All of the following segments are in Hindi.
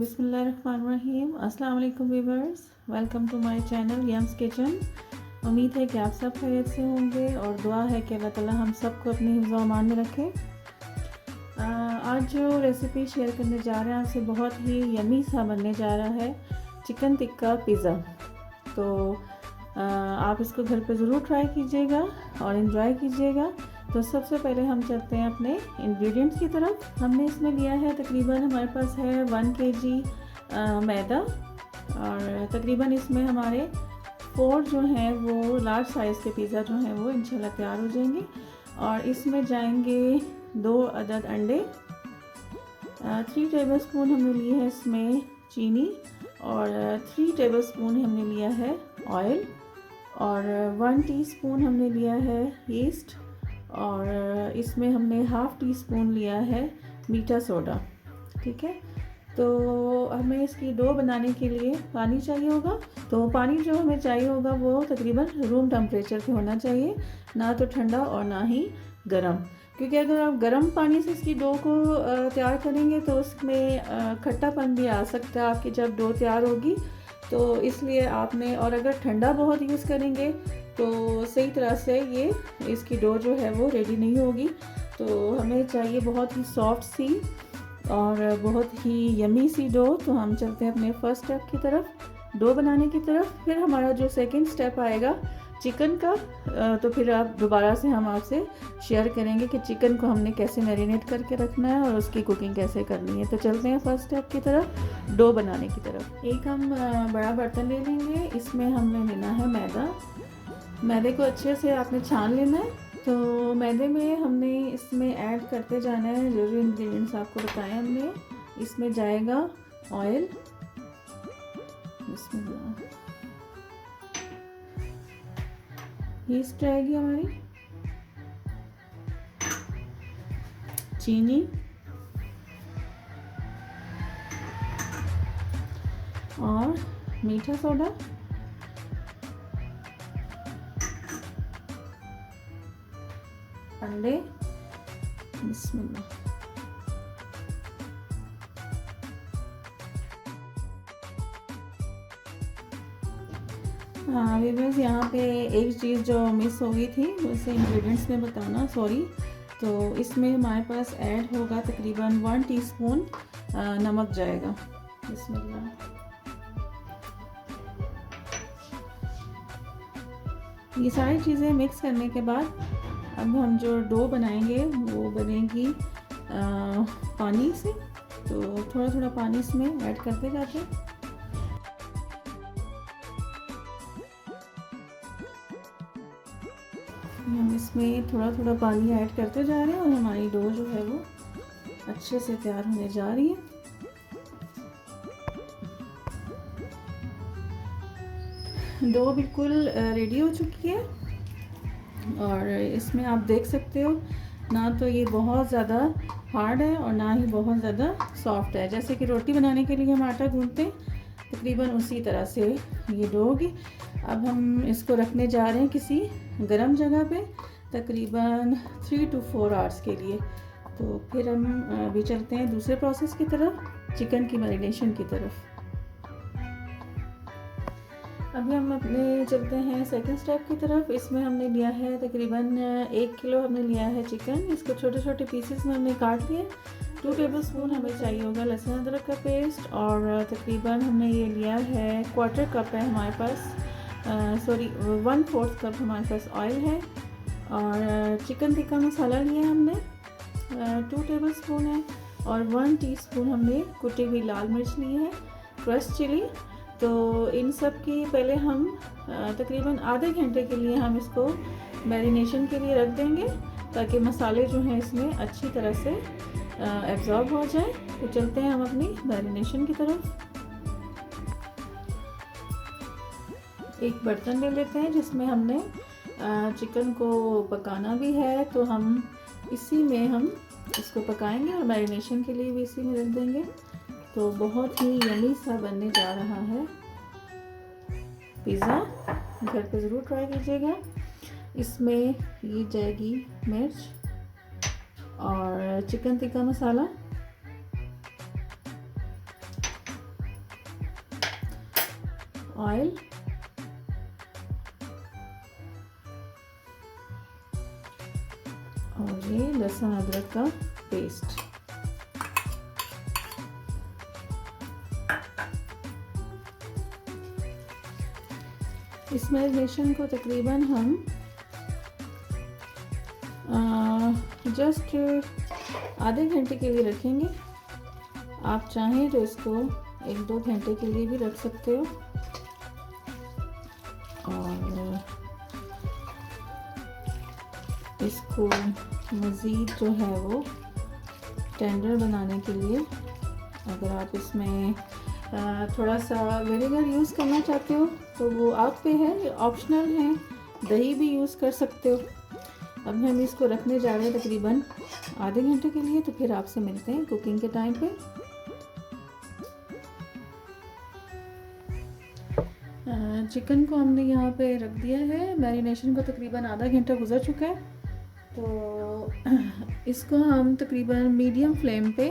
बिस्मिल्लाहिर्रहमानिर्रहीम। अस्सलाम वालेकुम viewers, welcome to my channel Yums Kitchen. उम्मीद है कि आप सब खैरियत से होंगे और दुआ है कि अल्लाह ताला हम सबको अपने हिफ्ज़ व अमान में रखे। आज जो रेसिपी शेयर करने जा रहे हैं आपसे बहुत ही यमी सा बनने जा रहा है चिकन टिक्का पिज़्ज़ा। तो आप इसको घर पे ज़रूर ट्राई कीजिएगा और इन्जॉय कीजिएगा। तो सबसे पहले हम चलते हैं अपने इंग्रेडिएंट्स की तरफ। हमने इसमें लिया है तकरीबन हमारे पास है 1 kg मैदा और तकरीबन इसमें हमारे 4 जो हैं वो लार्ज साइज़ के पिज़्ज़ा जो हैं वो इंशाल्लाह तैयार हो जाएंगे। और इसमें जाएंगे 2 अदद अंडे, 3 टेबलस्पून हमने ली है इसमें चीनी और 3 टेबलस्पून हमने लिया है ऑयल और 1 टीस्पून हमने लिया है ईस्ट और इसमें हमने हाफ़ टी स्पून लिया है मीठा सोडा। ठीक है, तो हमें इसकी डो बनाने के लिए पानी चाहिए होगा। तो पानी जो हमें चाहिए होगा वो तकरीबन रूम टेम्परेचर पे होना चाहिए, ना तो ठंडा और ना ही गर्म, क्योंकि अगर आप गर्म पानी से इसकी डो को तैयार करेंगे तो उसमें खट्टापन भी आ सकता है आपकी जब डो तैयार होगी। तो इसलिए आपने, और अगर ठंडा बहुत यूज़ करेंगे तो सही तरह से ये इसकी डो जो है वो रेडी नहीं होगी। तो हमें चाहिए बहुत ही सॉफ्ट सी और बहुत ही यमी सी डो। तो हम चलते हैं अपने फर्स्ट स्टेप की तरफ, डो बनाने की तरफ। फिर हमारा जो सेकंड स्टेप आएगा चिकन का, तो फिर आप दोबारा से हम आपसे शेयर करेंगे कि चिकन को हमने कैसे मैरिनेट करके रखना है और उसकी कुकिंग कैसे करनी है। तो चलते हैं फर्स्ट स्टेप की तरफ, डो बनाने की तरफ। एक हम बड़ा बर्तन ले लेंगे, इसमें हमने लेना है मैदा। मैदे को अच्छे से आपने छान लेना है। तो मैदे में हमने इसमें ऐड करते जाना है जो जो इंग्रेडिएंट्स आपको बताए हमने। इसमें जाएगा ऑयल, ईस्ट जाएगी हमारी, चीनी और मीठा सोडा, अंडे, बिस्मिल्लाह। हाँ व्यूअर्स, यहाँ पे एक चीज़ जो मिस हो गई थी उसे इंग्रेडिएंट्स में बताना, सॉरी। तो इसमें हमारे पास ऐड होगा तकरीबन 1 टीस्पून नमक जाएगा। बिस्मिल्लाह। ये सारी चीज़ें मिक्स करने के बाद अब हम जो डो बनाएंगे वो बनेगी पानी से। तो थोड़ा थोड़ा पानी इसमें ऐड करते जाते हैं। हम इसमें थोड़ा थोड़ा पानी ऐड करते जा रहे हैं और हमारी डो जो है वो अच्छे से तैयार होने जा रही है। डो बिल्कुल रेडी हो चुकी है और इसमें आप देख सकते हो ना तो ये बहुत ज़्यादा हार्ड है और ना ही बहुत ज़्यादा सॉफ्ट है। जैसे कि रोटी बनाने के लिए हम आटा गूंथते हैं तकरीबन उसी तरह से ये डो होगी। अब हम इसको रखने जा रहे हैं किसी गर्म जगह पे तकरीबन 3 to 4 आवर्स के लिए। तो फिर हम अभी चलते हैं दूसरे प्रोसेस की तरफ, चिकन की मैरिनेशन की तरफ। अभी हम अपने चलते हैं सेकंड स्टेप की तरफ। इसमें हमने लिया है तकरीबन 1 किलो हमने लिया है चिकन। इसको छोटे छोटे पीसेस में हमने काट लिया। 2 टेबलस्पून हमें चाहिए होगा लहसुन अदरक का पेस्ट और तकरीबन हमने ये लिया है 1/4 कप है हमारे पास, 1/4 कप हमारे पास ऑयल है। और चिकन टिक्का मसाला लिया हमने 2 टेबलस्पून है और 1 टीस्पून हमने कुटी हुई लाल मिर्च ली है, क्रश चिली। तो इन सब की पहले हम तकरीबन आधे घंटे के लिए हम इसको मैरिनेशन के लिए रख देंगे ताकि मसाले जो हैं इसमें अच्छी तरह से एब्जॉर्ब हो जाए। तो चलते हैं हम अपनी मैरिनेशन की तरफ। एक बर्तन ले लेते हैं जिसमें हमने चिकन को पकाना भी है, तो हम इसी में हम इसको पकाएंगे और मैरिनेशन के लिए भी इसी में रख देंगे। तो बहुत ही यमी सा बनने जा रहा है पिज़्ज़ा, घर पे ज़रूर ट्राई कीजिएगा। इसमें ये जाएगी मिर्च और चिकन टिक्का मसाला ऑयल, और ये लहसुन अदरक का पेस्ट। इस मैरिनेशन को तकरीबन हम जस्ट आधे घंटे के लिए रखेंगे। आप चाहें तो इसको 1-2 घंटे के लिए भी रख सकते हो। और इसको मज़ीद जो है वो टेंडर बनाने के लिए अगर आप इसमें थोड़ा सा विनेगर यूज़ करना चाहते हो तो वो आप पे है, ऑप्शनल है। दही भी यूज़ कर सकते हो। अब हम इसको रखने जा रहे हैं तकरीबन आधे घंटे के लिए, तो फिर आपसे मिलते हैं कुकिंग के टाइम पे। चिकन को हमने यहाँ पे रख दिया है। मैरिनेशन को तकरीबन आधा घंटा गुजर चुका है, तो इसको हम तकरीबन मीडियम फ्लेम पे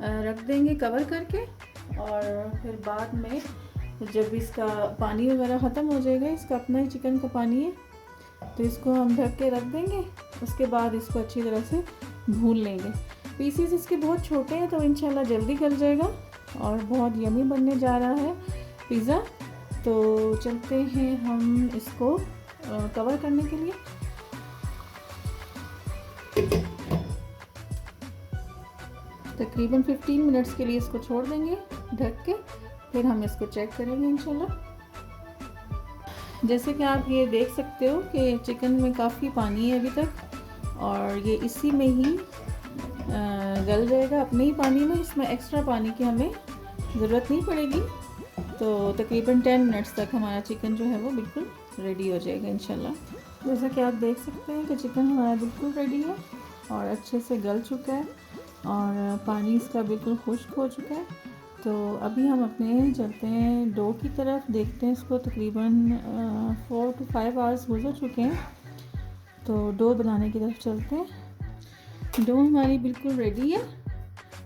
रख देंगे कवर करके। और फिर बाद में जब इसका पानी वगैरह ख़त्म हो जाएगा, इसका अपना ही चिकन का पानी है, तो इसको हम ढक के रख देंगे। उसके बाद इसको अच्छी तरह से भून लेंगे। पीसीस इसके बहुत छोटे हैं तो इंशाल्लाह जल्दी गल जाएगा और बहुत यमी बनने जा रहा है पिज़्ज़ा। तो चलते हैं हम इसको कवर करने के लिए। तकरीबन 15 मिनट्स के लिए इसको छोड़ देंगे ढक के, फिर हम इसको चेक करेंगे इंशाल्लाह। जैसे कि आप ये देख सकते हो कि चिकन में काफ़ी पानी है अभी तक, और ये इसी में ही गल जाएगा अपने ही पानी में। इसमें एक्स्ट्रा पानी की हमें ज़रूरत नहीं पड़ेगी। तो तकरीबन 10 मिनट्स तक हमारा चिकन जो है वो बिल्कुल रेडी हो जाएगा इंशाल्लाह। जैसा कि आप देख सकते हैं कि चिकन हमारा बिल्कुल रेडी है और अच्छे से गल चुका है और पानी इसका बिल्कुल खुश्क हो चुका है। तो अभी हम अपने चलते हैं डो की तरफ, देखते हैं इसको। तकरीबन 4 to 5 आवर्स गुजर चुके हैं, तो डो बनाने की तरफ चलते हैं। डो हमारी बिल्कुल रेडी है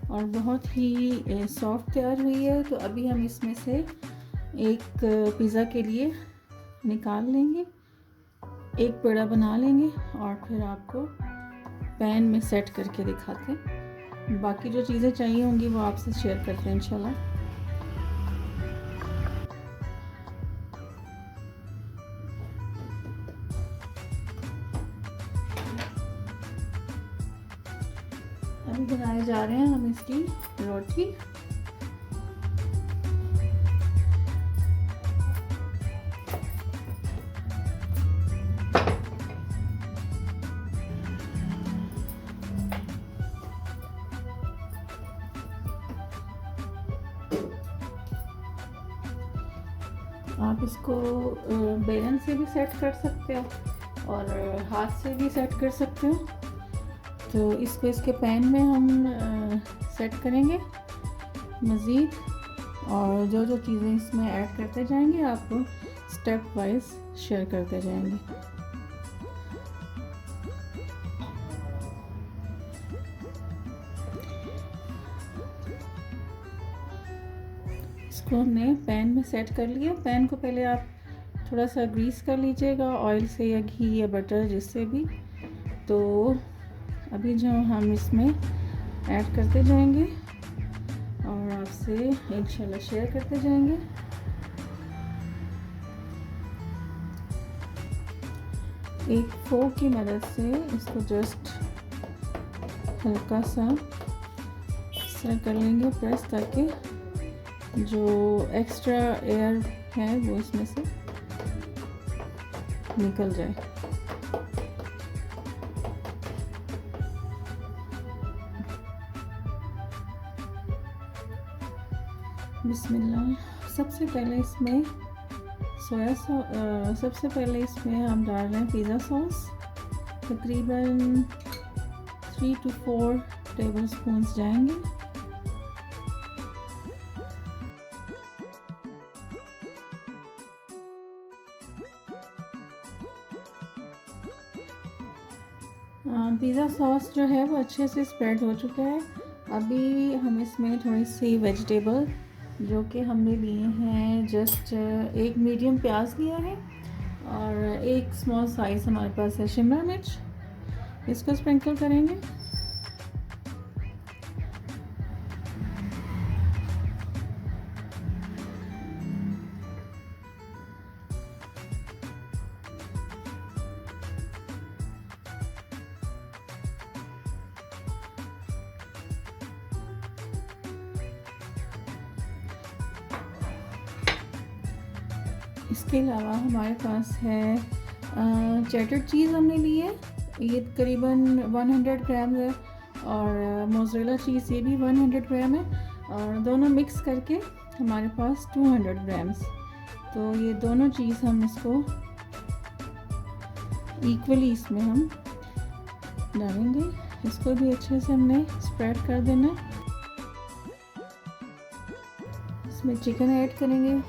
और बहुत ही सॉफ्ट तैयार हुई है। तो अभी हम इसमें से एक पिज़्ज़ा के लिए निकाल लेंगे, एक पेड़ा बना लेंगे और फिर आपको पैन में सेट करके दिखाते हैं। बाकी जो चीज़ें चाहिए होंगी वो आपसे शेयर करते हैं इंशाल्लाह। अभी बनाए जा रहे हैं हम इसकी रोटी। आप इसको बेलन से भी सेट कर सकते हो और हाथ से भी सेट कर सकते हो। तो इसको इसके पैन में हम सेट करेंगे मज़ीद, और जो जो चीज़ें इसमें ऐड करते जाएंगे आपको स्टेप वाइज शेयर करते जाएंगे। इसको हमने पैन में सेट कर लिया। पैन को पहले आप थोड़ा सा ग्रीस कर लीजिएगा ऑयल से या घी या बटर जिससे भी। तो अभी जो हम इसमें ऐड करते जाएंगे और आपसे इंशाल्लाह शेयर करते जाएंगे। एक फोर्क की मदद से इसको जस्ट हल्का सा इस तरह कर लेंगे प्रेस, ताकि जो एक्स्ट्रा एयर है वो इसमें से निकल जाए। बिस्मिल्लाह। सबसे पहले इसमें सबसे पहले इसमें हम डाल रहे हैं पिज़्ज़ा सॉस। तकरीबन 3 to 4 टेबल स्पून जाएंगे। पिज़्ज़ा सॉस जो है वो अच्छे से स्प्रेड हो चुका है। अभी हम इसमें थोड़ी सी वेजिटेबल जो कि हमने लिए हैं जस्ट एक मीडियम प्याज लिया है और एक स्मॉल साइज़ हमारे पास है शिमला मिर्च। इसको स्प्रिंकल करेंगे। इसके अलावा हमारे पास है चेडर चीज़ हमने ली है, ये तकरीबन 100 ग्राम है, और मोज़रेला चीज़ ये भी 100 ग्राम है, और दोनों मिक्स करके हमारे पास 200 ग्राम्स। तो ये दोनों चीज़ हम इसको इक्वली इसमें हम डालेंगे। इसको भी अच्छे से हमने स्प्रेड कर देना। इसमें चिकन ऐड करेंगे।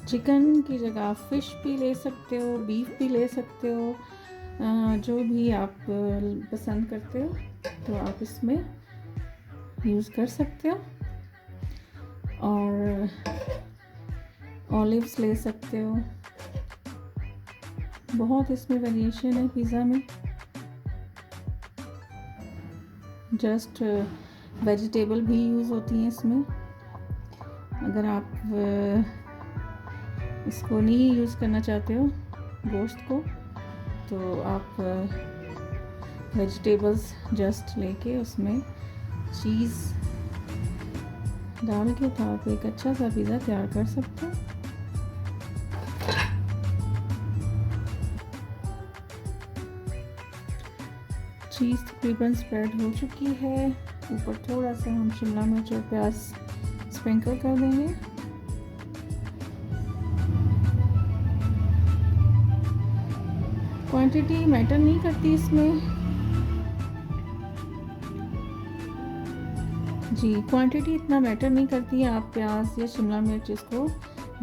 चिकन की जगह आप फ़िश भी ले सकते हो, बीफ भी ले सकते हो, जो भी आप पसंद करते हो तो आप इसमें यूज़ कर सकते हो। और ऑलिव्स ले सकते हो। बहुत इसमें वेरिएशन है पिज़्ज़ा में। जस्ट वेजिटेबल भी यूज़ होती हैं इसमें। अगर आप इसको नहीं यूज़ करना चाहते हो गोश्त को, तो आप वेजिटेबल्स जस्ट लेके उसमें चीज़ डाल के तो आप एक अच्छा सा पिज़्ज़ा तैयार कर सकते हो। चीज़ तकरीबन स्प्रेड हो चुकी है। ऊपर थोड़ा सा हम शिमला मिर्च और प्याज स्प्रिंकल कर देंगे। क्वांटिटी मैटर नहीं करती इसमें जी, क्वांटिटी इतना मैटर नहीं करती है। आप प्याज या शिमला मिर्च इसको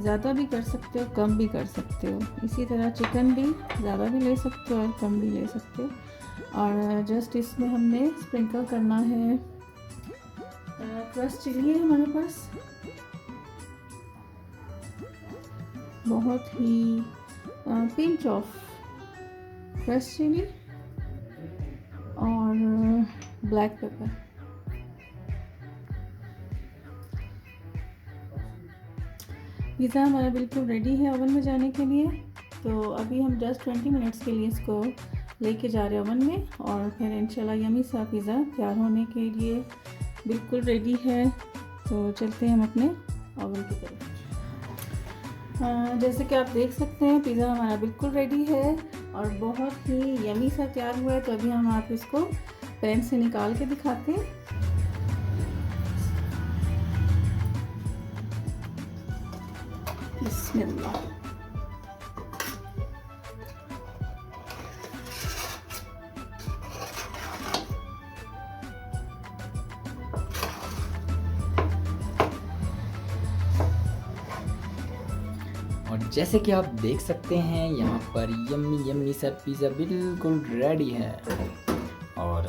ज़्यादा भी कर सकते हो, कम भी कर सकते हो। इसी तरह चिकन भी ज़्यादा भी ले सकते हो और कम भी ले सकते हो। और जस्ट इसमें हमने स्प्रिंकल करना है क्रश चिली है हमारे पास, बहुत ही पिंच ऑफ क्रश चिली और ब्लैक पेपर। पिज़्ज़ा हमारा बिल्कुल रेडी है ओवन में जाने के लिए। तो अभी हम जस्ट 20 मिनट्स के लिए इसको लेके जा रहे हैं ओवन में, और फिर इंशाल्लाह यमी सा पिज़्ज़ा तैयार होने के लिए बिल्कुल रेडी है। तो चलते हैं हम अपने ओवन की तरफ। जैसे कि आप देख सकते हैं पिज़्ज़ा हमारा बिल्कुल रेडी है और बहुत ही यमी सा तैयार हुआ है। तो अभी हम आप इसको पैन से निकाल के दिखाते हैं। बिस्मिल्लाह। और जैसे कि आप देख सकते हैं यहाँ पर यम्मी सा पिज़्ज़ा बिल्कुल रेडी है, और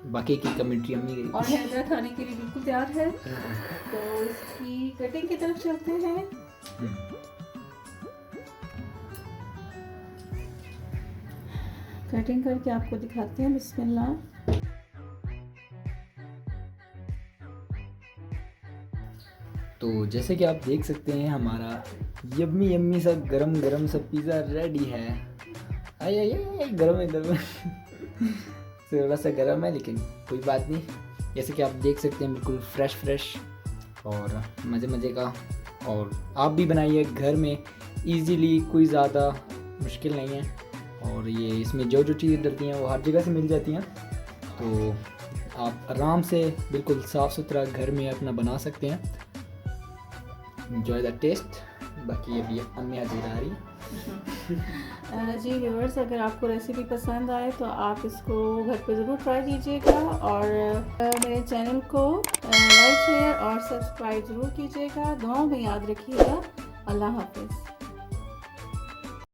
बाकी की कमेंट्री अम्मी और हैदरा खाने के लिए बिल्कुल तैयार है। तो इसकी कटिंग की तरफ चलते हैं। कटिंग करके आपको दिखाते हैं। बिस्मिल्लाह। तो जैसे कि आप देख सकते हैं हमारा यम्मी सा गरम सा पिज़्ज़ा रेडी है। आए गरम है थोड़ा सा गरम है, लेकिन कोई बात नहीं। जैसे कि आप देख सकते हैं बिल्कुल फ्रेश और मज़े का। और आप भी बनाइए घर में इजीली, कोई ज़्यादा मुश्किल नहीं है। और ये इसमें जो चीज़ें डलती हैं वो हर जगह से मिल जाती हैं। तो आप आराम से बिल्कुल साफ़ सुथरा घर में अपना बना सकते हैं। Enjoy the taste. बाकी अभी अम्मी हाजिर आ रही। जी व्यूअर्स, अगर आपको रेसिपी पसंद आए तो आप इसको घर पे ज़रूर ट्राई कीजिएगा, और मेरे चैनल को लाइक शेयर और सब्सक्राइब ज़रूर कीजिएगा। दुआओं में याद रखिएगा। अल्लाह हाफ़िज़।